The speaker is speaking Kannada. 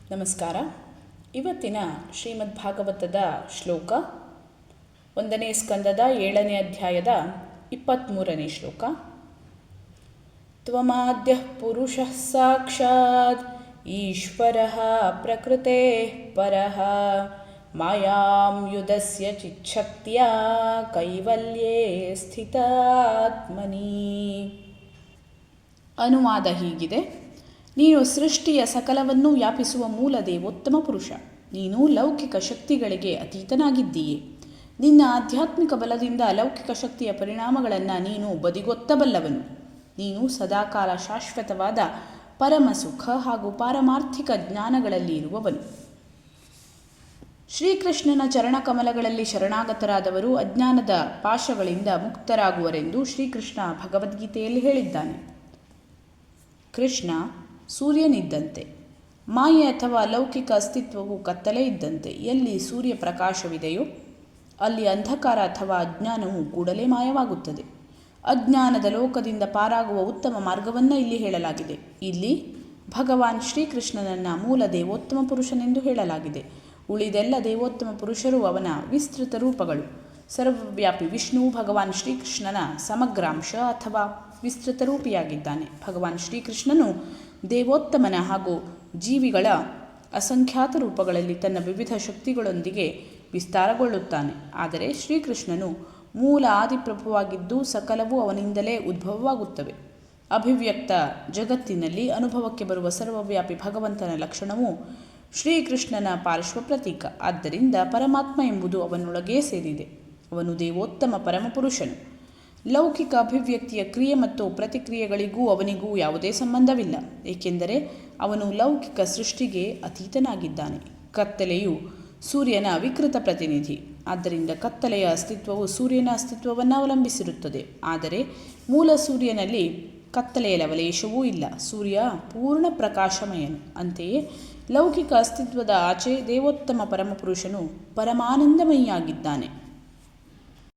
ನಮಸ್ಕಾರ. ಇವತ್ತಿನ ಶ್ರೀಮದ್ ಭಾಗವತದ ಶ್ಲೋಕ 1ನೇ ಸ್ಕಂದದ 7ನೇ ಅಧ್ಯಾಯದ 23ನೇ ಶ್ಲೋಕ. ತ್ವಮಾದ್ಯಃ ಪುರುಷಃ ಸಾಕ್ಷಾತ್ ಈಶ್ವರಃ ಪ್ರಕೃತೇಃ ಪರಃ ಮಾಯಾಂ ಯುಧಸ್ಯ ಚಿಚ್ಛಕ್ತ್ಯಾ ಕೈವಲ್ಯೇ ಸ್ಥಿತಾತ್ಮನಿ. ಅನುವಾದ ಹೀಗಿದೆ: ನೀನು ಸೃಷ್ಟಿಯ ಸಕಲವನ್ನೂ ವ್ಯಾಪಿಸುವ ಮೂಲ ದೇವೋತ್ತಮ ಪುರುಷ. ನೀನು ಲೌಕಿಕ ಶಕ್ತಿಗಳಿಗೆ ಅತೀತನಾಗಿದ್ದೀಯೆ. ನಿನ್ನ ಆಧ್ಯಾತ್ಮಿಕ ಬಲದಿಂದ ಲೌಕಿಕ ಶಕ್ತಿಯ ಪರಿಣಾಮಗಳನ್ನು ನೀನು ಬದಿಗೊತ್ತಬಲ್ಲವನು. ನೀನು ಸದಾಕಾಲ ಶಾಶ್ವತವಾದ ಪರಮ ಸುಖ ಹಾಗೂ ಪಾರಮಾರ್ಥಿಕ ಜ್ಞಾನಗಳಲ್ಲಿ ಇರುವವನು. ಶ್ರೀಕೃಷ್ಣನ ಚರಣಕಮಲಗಳಲ್ಲಿ ಶರಣಾಗತರಾದವರು ಅಜ್ಞಾನದ ಪಾಶಗಳಿಂದ ಮುಕ್ತರಾಗುವರೆಂದು ಶ್ರೀಕೃಷ್ಣ ಭಗವದ್ಗೀತೆಯಲ್ಲಿ ಹೇಳಿದ್ದಾನೆ. ಕೃಷ್ಣ ಸೂರ್ಯನಿದ್ದಂತೆ. ಮಾಯೆ ಅಥವಾ ಲೌಕಿಕ ಅಸ್ತಿತ್ವವು ಕತ್ತಲೆ ಇದ್ದಂತೆ. ಎಲ್ಲಿ ಸೂರ್ಯ ಪ್ರಕಾಶವಿದೆಯೋ ಅಲ್ಲಿ ಅಂಧಕಾರ ಅಥವಾ ಅಜ್ಞಾನವು ಕೂಡಲೇ ಮಾಯವಾಗುತ್ತದೆ. ಅಜ್ಞಾನದ ಲೋಕದಿಂದ ಪಾರಾಗುವ ಉತ್ತಮ ಮಾರ್ಗವನ್ನು ಇಲ್ಲಿ ಹೇಳಲಾಗಿದೆ. ಇಲ್ಲಿ ಭಗವಾನ್ ಶ್ರೀಕೃಷ್ಣನನ್ನು ಮೂಲ ದೇವೋತ್ತಮ ಪುರುಷನೆಂದು ಹೇಳಲಾಗಿದೆ. ಉಳಿದೆಲ್ಲ ದೇವೋತ್ತಮ ಪುರುಷರು ಅವನ ವಿಸ್ತೃತ ರೂಪಗಳು. ಸರ್ವವ್ಯಾಪಿ ವಿಷ್ಣು ಭಗವಾನ್ ಶ್ರೀಕೃಷ್ಣನ ಸಮಗ್ರಾಂಶ ಅಥವಾ ವಿಸ್ತೃತ ರೂಪಿಯಾಗಿದ್ದಾನೆ. ಭಗವಾನ್ ಶ್ರೀಕೃಷ್ಣನು ದೇವೋತ್ತಮನ ಹಾಗೂ ಜೀವಿಗಳ ಅಸಂಖ್ಯಾತ ರೂಪಗಳಲ್ಲಿ ತನ್ನ ವಿವಿಧ ಶಕ್ತಿಗಳೊಂದಿಗೆ ವಿಸ್ತಾರಗೊಳ್ಳುತ್ತಾನೆ. ಆದರೆ ಶ್ರೀಕೃಷ್ಣನು ಮೂಲ ಆದಿಪ್ರಭುವಾಗಿದ್ದು ಸಕಲವೂ ಅವನಿಂದಲೇ ಉದ್ಭವವಾಗುತ್ತವೆ. ಅಭಿವ್ಯಕ್ತ ಜಗತ್ತಿನಲ್ಲಿ ಅನುಭವಕ್ಕೆ ಬರುವ ಸರ್ವವ್ಯಾಪಿ ಭಗವಂತನ ಲಕ್ಷಣವು ಶ್ರೀಕೃಷ್ಣನ ಪಾರ್ಶ್ವ ಪ್ರತೀಕ. ಆದ್ದರಿಂದ ಪರಮಾತ್ಮ ಎಂಬುದು ಅವನೊಳಗೇ ಸೇರಿದೆ. ಅವನು ದೇವೋತ್ತಮ ಪರಮಪುರುಷನು. ಲೌಕಿಕ ಅಭಿವ್ಯಕ್ತಿಯ ಕ್ರಿಯೆ ಮತ್ತು ಪ್ರತಿಕ್ರಿಯೆಗಳಿಗೂ ಅವನಿಗೂ ಯಾವುದೇ ಸಂಬಂಧವಿಲ್ಲ, ಏಕೆಂದರೆ ಅವನು ಲೌಕಿಕ ಸೃಷ್ಟಿಗೆ ಅತೀತನಾಗಿದ್ದಾನೆ. ಕತ್ತಲೆಯು ಸೂರ್ಯನ ವಿಕೃತ ಪ್ರತಿನಿಧಿ. ಆದ್ದರಿಂದ ಕತ್ತಲೆಯ ಅಸ್ತಿತ್ವವು ಸೂರ್ಯನ ಅಸ್ತಿತ್ವವನ್ನು ಅವಲಂಬಿಸಿರುತ್ತದೆ. ಆದರೆ ಮೂಲ ಸೂರ್ಯನಲ್ಲಿ ಕತ್ತಲೆಯ ಲವಲೇಶವೂ ಇಲ್ಲ. ಸೂರ್ಯ ಪೂರ್ಣ ಪ್ರಕಾಶಮಯನು. ಅಂತೆಯೇ ಲೌಕಿಕ ಅಸ್ತಿತ್ವದ ಆಚೆ ದೇವೋತ್ತಮ ಪರಮಪುರುಷನು ಪರಮಾನಂದಮಯಿಯಾಗಿದ್ದಾನೆ.